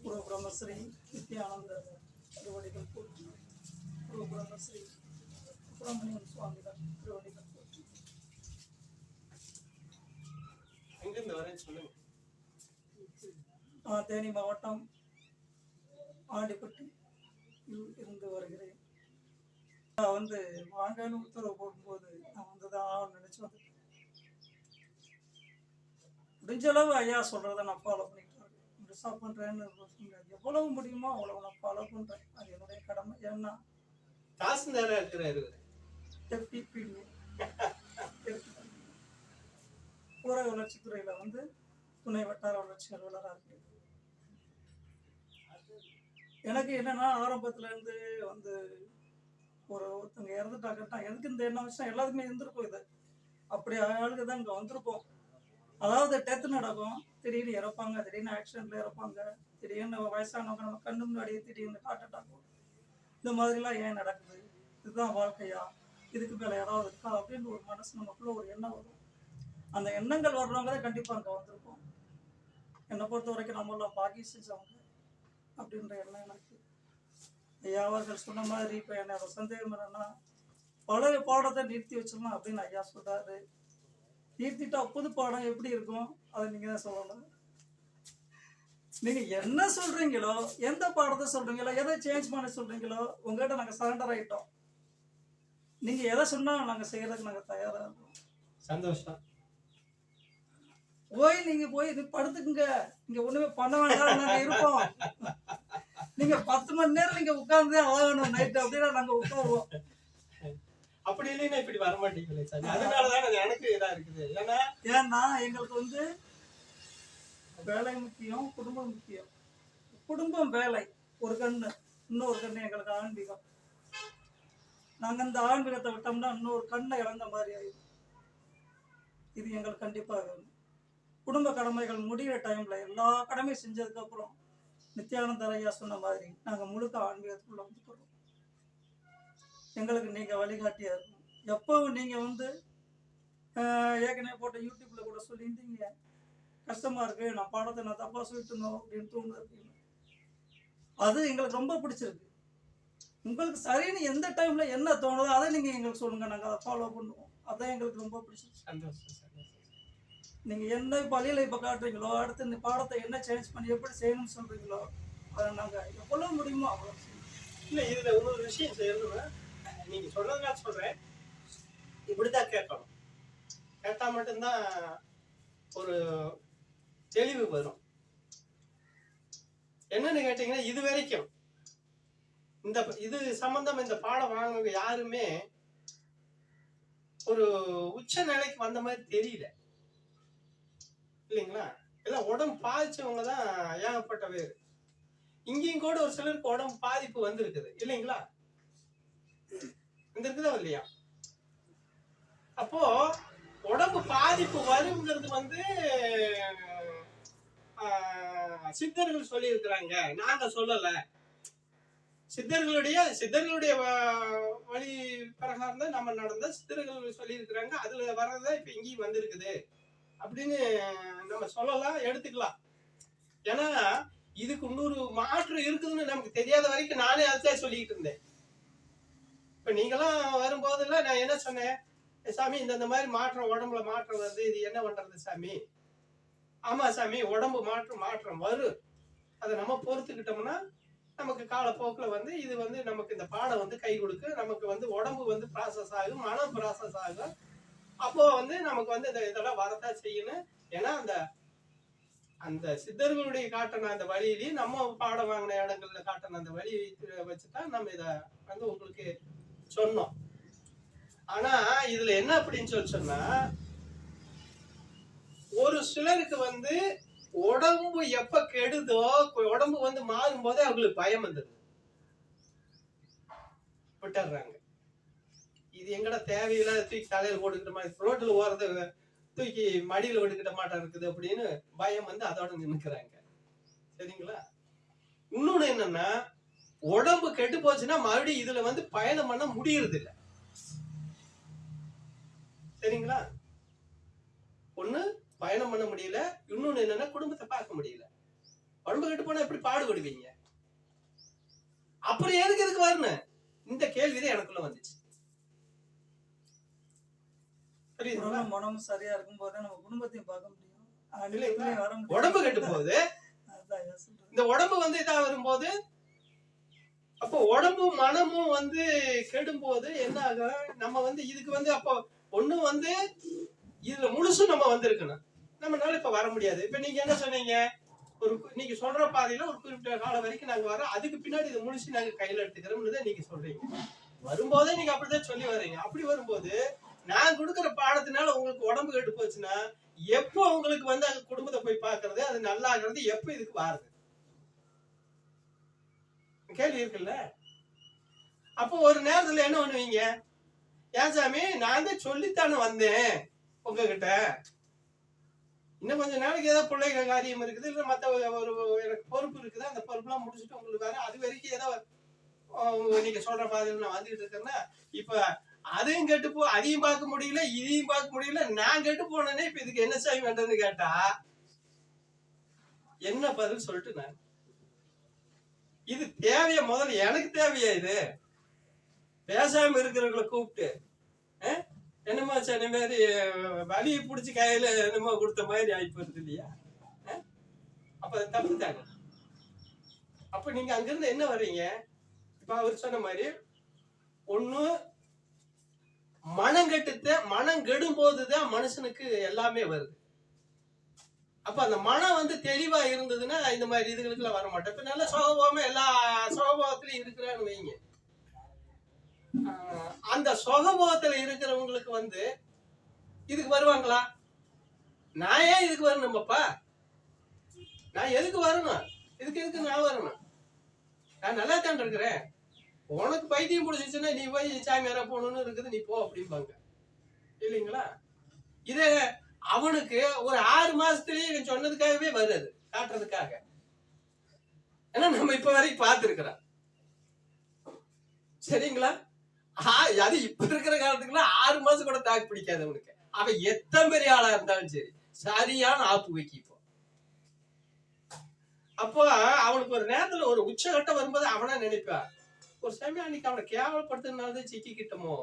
பூர்வ பிரம்மஸ்ரீ நித்யானந்த திருவடிகள் போற்றி. பூர்வ பிரம்மஸ்ரீ சுப்பிரமணியன் சுவாமிகள் திருவடிகள் போற்றி. எங்கிருந்து வரேன்னு சொல்லுங்க. நான் தேனி மாவட்டம் ஆண்டிப்பட்டி இருந்து வருகிறேன். நான் வாங்கன்னு உத்தரவு போடும்போது நான் வந்துதான் நினைச்சு வந்துட்டேன். முடிஞ்ச அளவு ஐயா சொல்றதை நான் ஃபாலோ பண்ணிட்டு இருக்கேன். பெருசா பண்றேன்னு எவ்வளவு முடியுமோ அவ்வளவு நான் ஃபாலோ பண்றேன். அது என்னுடைய கடமை. ஏன்னா தாசில்தாரா இருக்கிறாரு. ஊரக வளர்ச்சித்துறையில துணை வட்டார வளர்ச்சி அலுவலராக இருக்கு. எனக்கு என்னன்னா ஆரம்பத்துல இருந்து ஒருத்தங்க இறந்துட்டாங்கன்னா எனக்கு இந்த என்ன விஷயம் எல்லாத்துக்குமே இருந்திருக்கும். இது அப்படி ஆளுக்கு தான் இங்க வந்திருப்போம். அதாவது டெத்து நடக்கும், திடீர்னு இறப்பாங்க, திடீர்னு ஆக்சிடென்ட்ல இறப்பாங்க, திடீர்னு வயசானவங்க நம்ம கண்ணு முன்னாடியே திடீர்னு ஹார்ட் அட்டாக். இந்த மாதிரிலாம் ஏன் நடக்குது? இதுதான் வாழ்க்கையா? இதுக்கு மேல ஏதாவது இருக்கா அப்படின்னு ஒரு மனசு நமக்குள்ள ஒரு எண்ணம் வரும். அந்த எண்ணங்கள் வர்றவங்க தான் கண்டிப்பா அங்க வந்திருப்போம். என்னை பொறுத்த வரைக்கும் நம்மளாம் பாக்கி செஞ்சவங்க அப்படின்ற எண்ணம் எனக்கு. ஐயா அவர்கள் சொன்ன மாதிரி இப்ப என்னோட சந்தேகம் என்னன்னா, பழைய பாடத்தை நிறுத்தி வச்சிடலாம் அப்படின்னு ஐயா சொல்றாரு. நிறுத்திட்டா புது பாடம் எப்படி இருக்கும் அதை நீங்க தான் சொல்லணும். நீங்க என்ன சொல்றீங்களோ, எந்த பாடத்தை சொல்றீங்களோ, எதை சேஞ்ச் பண்ண சொல்றீங்களோ, உங்ககிட்ட நாங்க சரண்டர் ஆயிட்டோம். நீங்க எதை சொன்னா நாங்க செய்யறதுக்கு நாங்க தயாரா இருக்கோம். சந்தோஷம். நீங்க போய் படுத்துக்குங்க, நீங்க ஒண்ணுமே பண்ண வேண்டாம், நாங்க இருப்போம். நீங்க 10 மணி நேரம் நீங்க உட்கார்ந்தே ஆகணும் நைட் அப்படின்னா நாங்க உட்காருவோம். அப்படி இல்லைன்னா இப்படி வர மாட்டீங்களே சார். அதனாலதான் எனக்கு இதா இருக்குது. ஏன்னா எங்களுக்கு வேலை முக்கியம், குடும்பம் முக்கியம். குடும்பம் வேலை ஒரு கண்ணு, இன்னொரு கண்ணு எங்களுக்கு ஆன்மீகம். நாங்க இந்த ஆன்மீகத்தை விட்டோம்னா இன்னொரு கண்ணை இழந்த மாதிரி ஆயிடும். இது எங்களுக்கு கண்டிப்பா வேணும். குடும்ப கடமைகள் முடிகிற டைம்ல எல்லா கடமையும் செஞ்சதுக்கு அப்புறம் நித்யானந்தர் ஐயா சொன்ன மாதிரி நாங்க முழுக்க ஆன்மீகத்துக்குள்ள வந்துக்கிறோம். எங்களுக்கு நீங்க வழிகாட்டியா இருக்கணும். எப்பவும் நீங்க ஏற்கனவே போட்ட யூடியூப்ல கூட சொல்லியிருந்தீங்க, கஷ்டமா இருக்கு, நான் பாடத்தை நான் தப்பா சொல்லிட்டு இருந்தோம் அப்படின்னு தோணுது. அது எங்களுக்கு ரொம்ப பிடிச்சிருக்கு. உங்களுக்கு சரின்னு எந்த டைம்ல என்ன தோணுதோ அதை நீங்க எங்களுக்கு சொல்லுங்க, நாங்க அதை ஃபாலோ பண்ணுவோம். அதான் எங்களுக்கு ரொம்ப பிடிச்சிருக்கு. நீங்க என்ன பள்ளியில இப்ப காட்டுறீங்களோ, அடுத்து இந்த பாடத்தை என்ன சேஞ்ச் பண்ணி எப்படி செய்யணும்னு சொல்றீங்களோ, அதை நாங்க எவ்வளவு முடியுமோ அவ்வளவு. இல்ல இதுல இன்னொரு விஷயம் செய்யணும்னா, நீங்க சொல்றதுனால சொல்றேன், இப்படிதான் கேட்கணும். கேட்டா மட்டும்தான் ஒரு தெளிவு வரும். என்னன்னு கேட்டீங்கன்னா, இது வரைக்கும் இது சம்பந்தம் இந்த பாடம் வாங்க யாருமே ஒரு உச்ச நிலைக்கு வந்த மாதிரி தெரியல இல்லைங்களா? எல்லாம் உடம்பு பாதிச்சவங்க தான் ஏகப்பட்ட பேர். இங்கேயும் கூட ஒரு சிலருக்கு உடம்பு பாதிப்பு வந்திருக்குது இல்லைங்களா? வந்திருக்குதா இல்லையா? அப்போ உடம்பு பாதிப்பு வருங்கிறது சித்தர்கள் சொல்லி இருக்கிறாங்க, நாங்க சொல்லல. சித்தர்களுடைய வழி பிரகாரம் தான் நம்ம நடந்த சித்தர்கள் சொல்லி இருக்கிறாங்க. அதுல வர்றதா இப்ப இங்கேயும் வந்திருக்குது அப்படின்னு நம்ம சொல்லலாம், எடுத்துக்கலாம். ஏன்னா இதுக்கு இன்னொரு மாற்றம் இருக்குதுன்னு நமக்கு தெரியாத வரைக்கும் நானே அதுதான் சொல்லிட்டு இருந்தேன். இப்ப நீங்களாம் வரும்போதெல்லாம் நான் என்ன சொன்னேன், சாமி இந்த மாதிரி மாற்றம், உடம்புல மாற்றம் வருது, இது என்ன பண்றது சாமி? ஆமா சாமி, உடம்பு மாற்றம் வரும். அதை நம்ம பொறுத்துக்கிட்டோம்னா நமக்கு காலப்போக்கில் இது நமக்கு இந்த பாடம் கை கொடுக்கு. நமக்கு உடம்பு ப்ராசஸ் ஆகும், மனம் ப்ராசஸ் ஆகும். அப்போ நமக்கு இதெல்லாம் வரதான் செய்யணும். ஏன்னா அந்த சித்தர்களுடைய காட்டின அந்த வழியிலேயே நம்ம பாடம் வாங்கின இடங்கள்ல காட்டின அந்த வழி வச்சுதான் நம்ம இதை உங்களுக்கு சொன்னோம். ஆனா இதுல என்ன அப்படின்னு சொன்னா, ஒரு சிலருக்கு உடம்பு எப்ப கெடுதோ, உடம்பு மாறும் போதே அவங்களுக்கு பயம் வந்துடுது, விட்டுறாங்க. இது எங்கட தேவையில்லாத தூக்கி தலையில ஓடுக்கிட்ட மாதிரி, ரோட்ல ஓடுறது தூக்கி மடியில ஓடுக்கிட்ட மாட்டா இருக்குது அப்படின்னு பயம் அதோட நின்னுக்கிறாங்க. சரிங்களா? இன்னொன்னு என்னன்னா, உடம்பு கெட்டு போச்சுன்னா மறுபடியும் இதுல பயணம் பண்ண முடியறது இல்லை. சரிங்களா? ஒண்ணு பயணம் பயணம் பண்ண முடியல. இன்னொன்னு என்னன்னா குடும்பத்தை பார்க்க முடியல. உடம்பு கெட்டு போனா எப்படி பாடுபடுவீங்க? அப்புறம் எதுக்கு வரணும்? இந்த கேள்விதான் எனக்குள்ள வந்துச்சு. புரியுதுங்களா? மனமும் சரியா இருக்கும் போது நம்ம குடும்பத்தையும் பார்க்க முடியும். இல்லைங்களா? வர முடியும். உடம்பு கெட்டு போகுது. அதான் சொல்றேன். இந்த உடம்பு இதா வரும்போது, அப்போ உடம்பும் மனமும் கெடும்போது என்ன ஆகும்? நம்ம இதுக்கு அப்போ ஒண்ணு இதுல முழுசும் நம்ம வந்திருக்கணும். நம்மளால இப்ப வர முடியாது. இப்ப நீங்க என்ன சொன்னீங்க? நீங்க சொல்ற பாதையில ஒரு குறிப்பிட்ட காலம் வரைக்கும் நாங்க வரோம். அதுக்கு பின்னாடி இதை முழுசு நாங்க கையில எடுத்துக்கிறோம்னு தான் நீங்க சொல்றீங்க. வரும்போதே நீங்க அப்படிதான் சொல்லி வர்றீங்க. அப்படி வரும்போது நான் கொடுக்குற பாடத்தினால உங்களுக்கு உடம்பு கெட்டு போச்சுன்னா எப்போ உங்களுக்கு அந்த குடும்பத்தை போய் பாக்குறது, அது நல்லா ஆகுறது எப்ப இதுக்கு வாருது? கேள்வி இருக்குல்ல? அப்போ ஒரு நேரத்துல என்ன பண்ணுவீங்க? ஏன் சாமி நான் தான் சொல்லித்தானே வந்தேன் உங்ககிட்ட, இன்னும் கொஞ்ச நாளைக்கு ஏதோ பிள்ளைங்க காரியம் இருக்குது, இல்ல மத்த ஒரு எனக்கு பொறுப்பு இருக்குது, அந்த பொறுப்புலாம் முடிச்சுட்டு உங்களுக்கு வேற அது வரைக்கும் ஏதோ நீங்க சொல்ற மாதிரி நான் வந்துட்டு இருக்கேன்னா, இப்ப அதையும் கெட்டு அதையும் பார்க்க முடியல, இதையும் பார்க்க முடியல, நான் கெட்டு போனேனே, இப்ப இதுக்கு என்ன செய்ய வேண்டும்னு கேட்டா என்ன பதில் சொல்லிட்டு நான் இது தேவையா? முதல்ல எனக்கு தேவையா? இது பேசாம இருக்கிறவங்களை கூப்பிட்டு என்னமோ சொன்ன மாதிரி வலியை பிடிச்சி கையில என்னமோ கொடுத்த மாதிரி ஆயிப்போறது இல்லையா? அப்ப அது தப்பு தாங்க. அப்ப நீங்க அங்கிருந்து என்ன வர்றீங்க? இப்ப அவர் சொன்ன மாதிரி ஒண்ணு மனம் கெடும் போதுதான் மனுஷனுக்கு எல்லாமே வருது. அப்ப அந்த மனம் தெளிவா இருந்ததுன்னா இந்த மாதிரி இதுகளுக்கு எல்லாம் வர மாட்டேன். இப்ப நல்ல சுகபோகமா எல்லா சுகபோகத்திலயும் இருக்கிறான்னு வைங்க. அந்த சுகபோகத்துல இருக்கிறவங்களுக்கு இதுக்கு வருவாங்களா? நான் ஏன் இதுக்கு வரணும்ப்பா? நான் எதுக்கு வரணும்? எதுக்கு நான் வரணும்? நான் நல்லா தான் இருக்கிறேன். உனக்கு பைத்தியம் பிடிச்சிச்சுன்னா நீ போய் சாமியாரா போகணும்னு இருக்குது, நீ போ அப்படிம்பாங்க இல்லைங்களா? இது அவனுக்கு ஒரு 6 மாசத்துலயே இவன் சொன்னதுக்காகவே வருது, காட்டுறதுக்காக. ஏன்னா நம்ம இப்ப வரைக்கும் பார்த்திருக்கிறோம். சரிங்களா? அது இப்ப இருக்கிற காலத்துக்குலாம் 6 மாசம் கூட தாக்கு பிடிக்காது அவனுக்கு. அவன் எத்தனை பெரிய ஆளா இருந்தாலும் சரி, சரியான ஆப்பு வைக்க. அப்போ அவனுக்கு ஒரு நேரத்துல ஒரு உச்சகட்டம் வரும்போது அவனா நினைப்பா, ஒரு சமயம் அன்னைக்கு அவனை கேவலப்படுத்துறதுனாலதான் சிக்கிக்கிட்டோமோ